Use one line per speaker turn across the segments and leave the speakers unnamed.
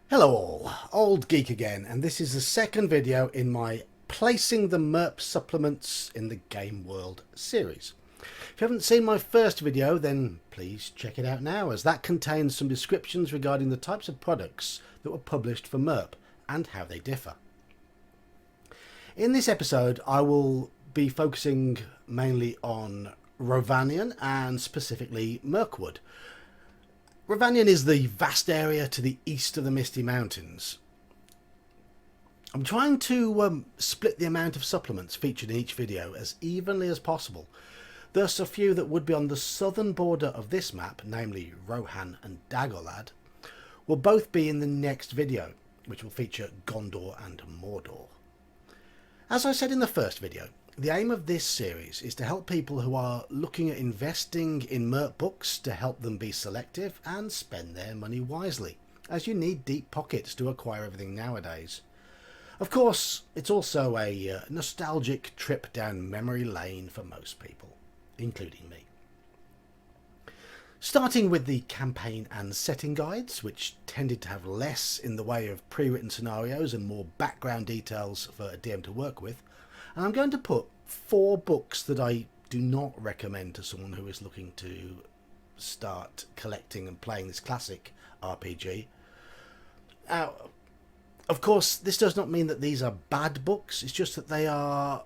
Hello all, Old Geek again, and this is the second video in my Placing the MERP Supplements in the Game World series. If you haven't seen my first video, then please check it out now, as that contains some descriptions regarding the types of products that were published for MERP and how they differ. In this episode, I will be focusing mainly on Rhovanion and specifically Mirkwood. Rhovanion is the vast area to the east of the Misty Mountains. I'm trying to split the amount of supplements featured in each video as evenly as possible. Thus, a few that would be on the southern border of this map, namely Rohan and Dagorlad, will both be in the next video, which will feature Gondor and Mordor. As I said in the first video, the aim of this series is to help people who are looking at investing in MERP books to help them be selective and spend their money wisely, as you need deep pockets to acquire everything nowadays. Of course, it's also a nostalgic trip down memory lane for most people, including me. Starting with the campaign and setting guides, which tended to have less in the way of pre-written scenarios and more background details for a DM to work with, and I'm going to put 4 books that I do not recommend to someone who is looking to start collecting and playing this classic RPG. Now, of course, this does not mean that these are bad books, it's just that they are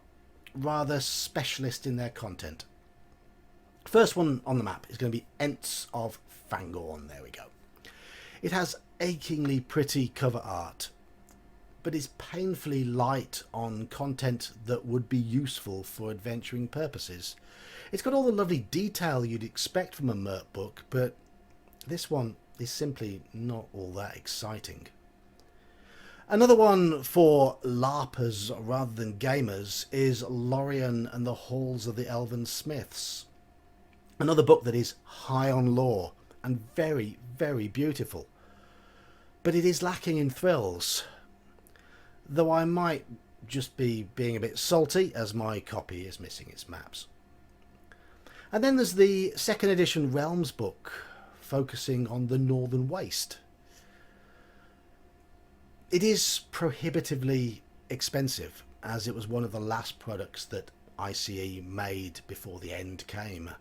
rather specialist in their content. First one on the map is going to be Ents of Fangorn. There we go. It has achingly pretty cover art, but is painfully light on content that would be useful for adventuring purposes. It's got all the lovely detail you'd expect from a MERP book, but this one is simply not all that exciting. Another one for LARPers rather than gamers is Rhovanion and the Halls of the Elven Smiths. Another book that is high on lore and very, very beautiful, but it is lacking in thrills. Though I might just be being a bit salty as my copy is missing its maps. And then there's the second edition Realms book, focusing on the Northern Waste. It is prohibitively expensive, as it was one of the last products that ICE made before the end came,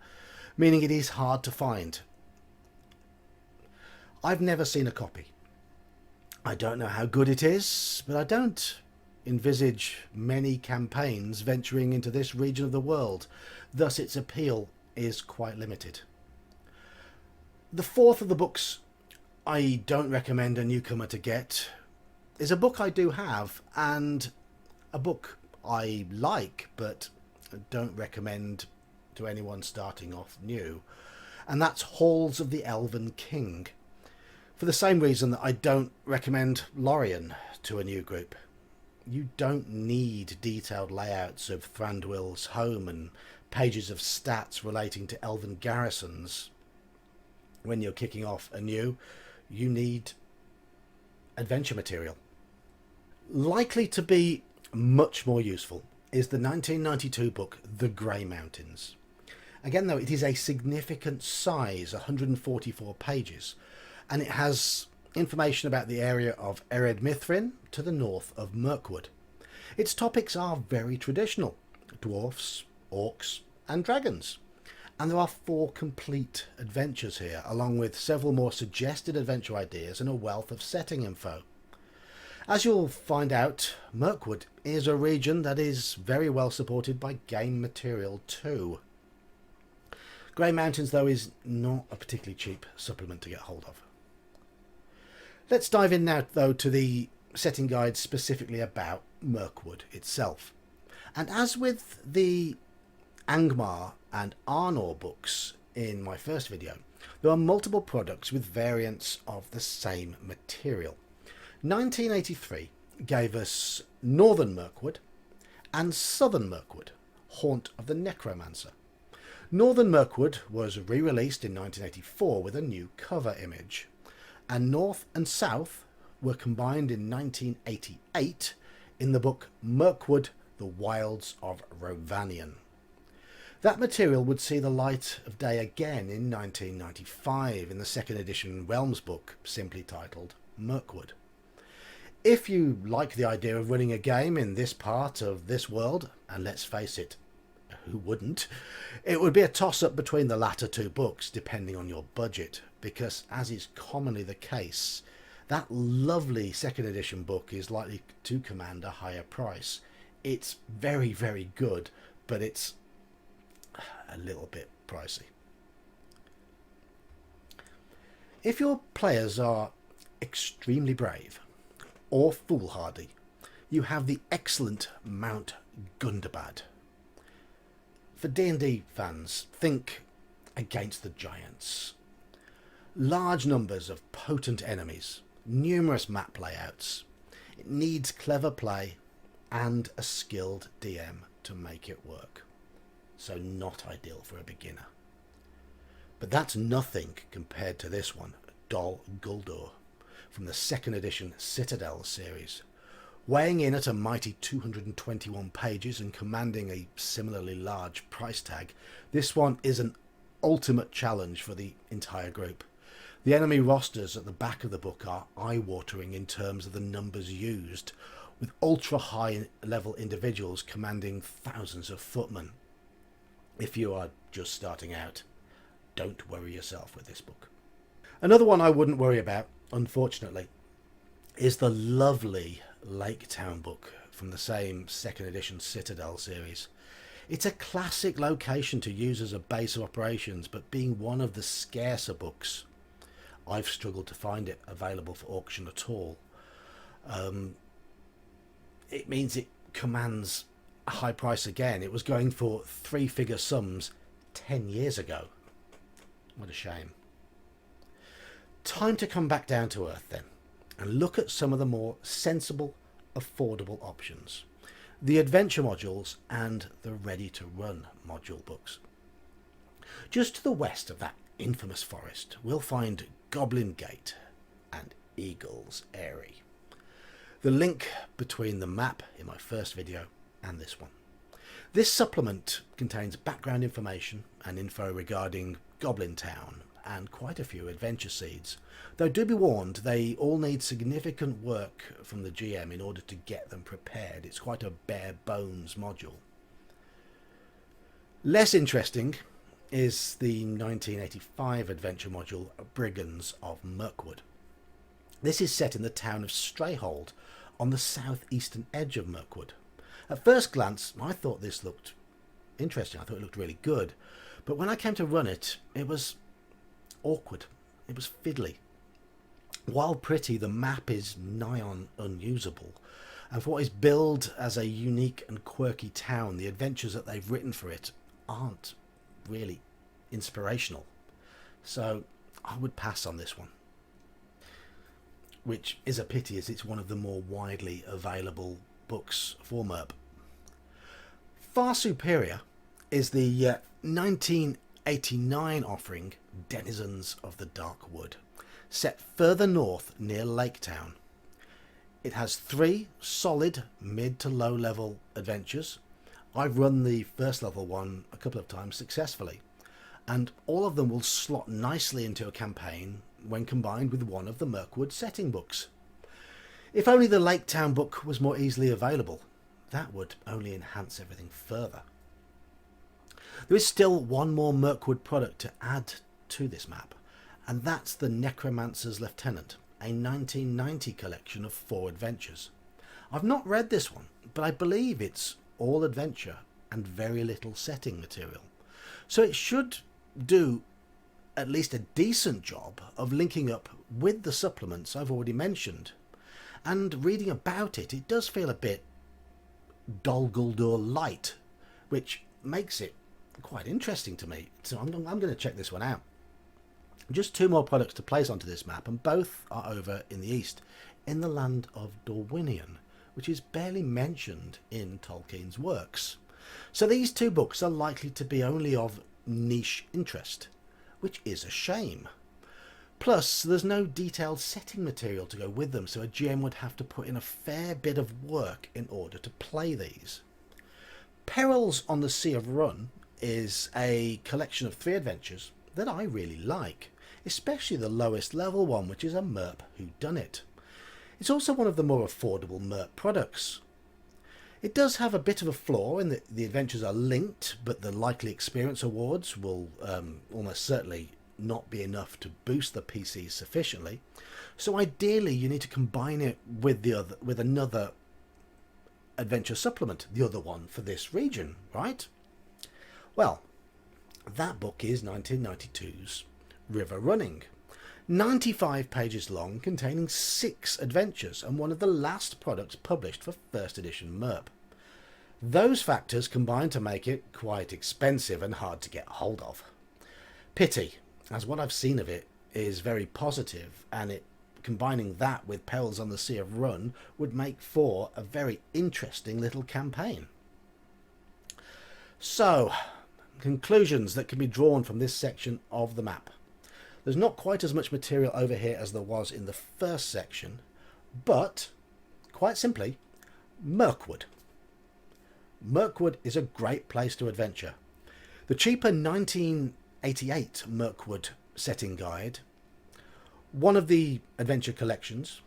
meaning it is hard to find. I've never seen a copy. I don't know how good it is, but I don't envisage many campaigns venturing into this region of the world, thus its appeal is quite limited. The fourth of the books I don't recommend a newcomer to get is a book I do have, and a book I like but don't recommend to anyone starting off new, and that's Halls of the Elven King. For the same reason that I don't recommend Rhovanion to a new group. You don't need detailed layouts of Thranduil's home and pages of stats relating to elven garrisons. When you're kicking off anew, you need adventure material. Likely to be much more useful is the 1992 book The Grey Mountains. Again though, it is a significant size, 144 pages, and it has information about the area of Ered Mithrin to the north of Mirkwood. Its topics are very traditional: dwarfs, orcs and dragons. And there are 4 complete adventures here, along with several more suggested adventure ideas and a wealth of setting info. As you'll find out, Mirkwood is a region that is very well supported by game material too. Grey Mountains though is not a particularly cheap supplement to get hold of. Let's dive in now though to the setting guide specifically about Mirkwood itself. And as with the Angmar and Arnor books in my first video, there are multiple products with variants of the same material. 1983 gave us Northern Mirkwood and Southern Mirkwood, Haunt of the Necromancer. Northern Mirkwood was re-released in 1984 with a new cover image, and North and South were combined in 1988 in the book Mirkwood, The Wilds of Rhovanion. That material would see the light of day again in 1995 in the second edition Realms book, simply titled Mirkwood. If you like the idea of running a game in this part of this world, and let's face it, who wouldn't, it would be a toss-up between the latter two books depending on your budget, because as is commonly the case, that lovely second edition book is likely to command a higher price. It's very, very good, but it's a little bit pricey. If your players are extremely brave or foolhardy, you have the excellent Mount Gundabad. For D&D fans, think Against the Giants. Large numbers of potent enemies, numerous map layouts. It needs clever play and a skilled DM to make it work. So not ideal for a beginner. But that's nothing compared to this one, Dol Guldur, from the second edition Citadel series. Weighing in at a mighty 221 pages and commanding a similarly large price tag, this one is an ultimate challenge for the entire group. The enemy rosters at the back of the book are eye-watering in terms of the numbers used, with ultra-high level individuals commanding thousands of footmen. If you are just starting out, don't worry yourself with this book. Another one I wouldn't worry about, unfortunately, is the lovely Lake Town book from the same second edition Citadel series. It's a classic location to use as a base of operations, but being one of the scarcer books, I've struggled to find it available for auction at all. It means it commands a high price again. It was going for three-figure sums 10 years ago. What a shame. Time to come back down to earth then and look at some of the more sensible, affordable options. The adventure modules and the ready-to-run module books. Just to the west of that infamous forest, we'll find Goblin Gate and Eagle's Eyrie. The link between the map in my first video and this one. This supplement contains background information and info regarding Goblin Town and quite a few adventure seeds, though do be warned they all need significant work from the GM in order to get them prepared. It's quite a bare bones module. Less interesting is the 1985 adventure module Brigands of Mirkwood. This is set in the town of Strayhold on the southeastern edge of Mirkwood. At first glance I thought this looked interesting, I thought it looked really good, but when I came to run it, it was awkward, it was fiddly. While pretty, the map is nigh on unusable, and for what is billed as a unique and quirky town, the adventures that they've written for it aren't really inspirational. So I would pass on this one, which is a pity as it's one of the more widely available books for MERP. Far superior is the 1989 offering Denizens of the Dark Wood, set further north near Lake Town. It has 3 solid mid to low level adventures. I've run the first level one a couple of times successfully, and all of them will slot nicely into a campaign when combined with one of the Mirkwood setting books. If only the Lake Town book was more easily available, that would only enhance everything further. There is still one more Mirkwood product to add to this map, and that's the Necromancer's Lieutenant, a 1990 collection of 4 adventures. I've not read this one, but I believe it's all adventure and very little setting material, so it should do at least a decent job of linking up with the supplements I've already mentioned. And reading about it, it does feel a bit Dol Guldur light, which makes it quite interesting to me, so I'm going to check this one out. Just 2 more products to place onto this map, and both are over in the east, in the land of Rhovanion, which is barely mentioned in Tolkien's works. So these 2 books are likely to be only of niche interest, which is a shame. Plus, there's no detailed setting material to go with them, so a GM would have to put in a fair bit of work in order to play these. Perils on the Sea of Run is a collection of 3 adventures that I really like, especially the lowest level one, which is a MERP whodunit. It's also one of the more affordable MERP products. It does have a bit of a flaw in that the adventures are linked, but the likely experience awards will almost certainly not be enough to boost the PC sufficiently. So ideally you need to combine it with another adventure supplement, the other one for this region, right? Well, that book is 1992's Rhovanion. 95 pages long, containing 6 adventures, and one of the last products published for first edition MERP. Those factors combine to make it quite expensive and hard to get hold of. Pity, as what I've seen of it is very positive, and combining that with Perils on the Sea of Run would make for a very interesting little campaign. So, conclusions that can be drawn from this section of the map. There's not quite as much material over here as there was in the first section, but, quite simply, Mirkwood. Mirkwood is a great place to adventure. The cheaper 1988 Mirkwood setting guide, one of the adventure collections,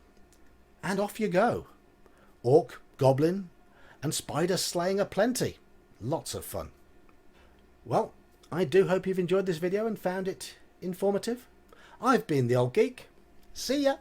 and off you go. Orc, goblin, and spider slaying aplenty. Lots of fun. Well, I do hope you've enjoyed this video and found it informative. I've been the Old Geek. See ya!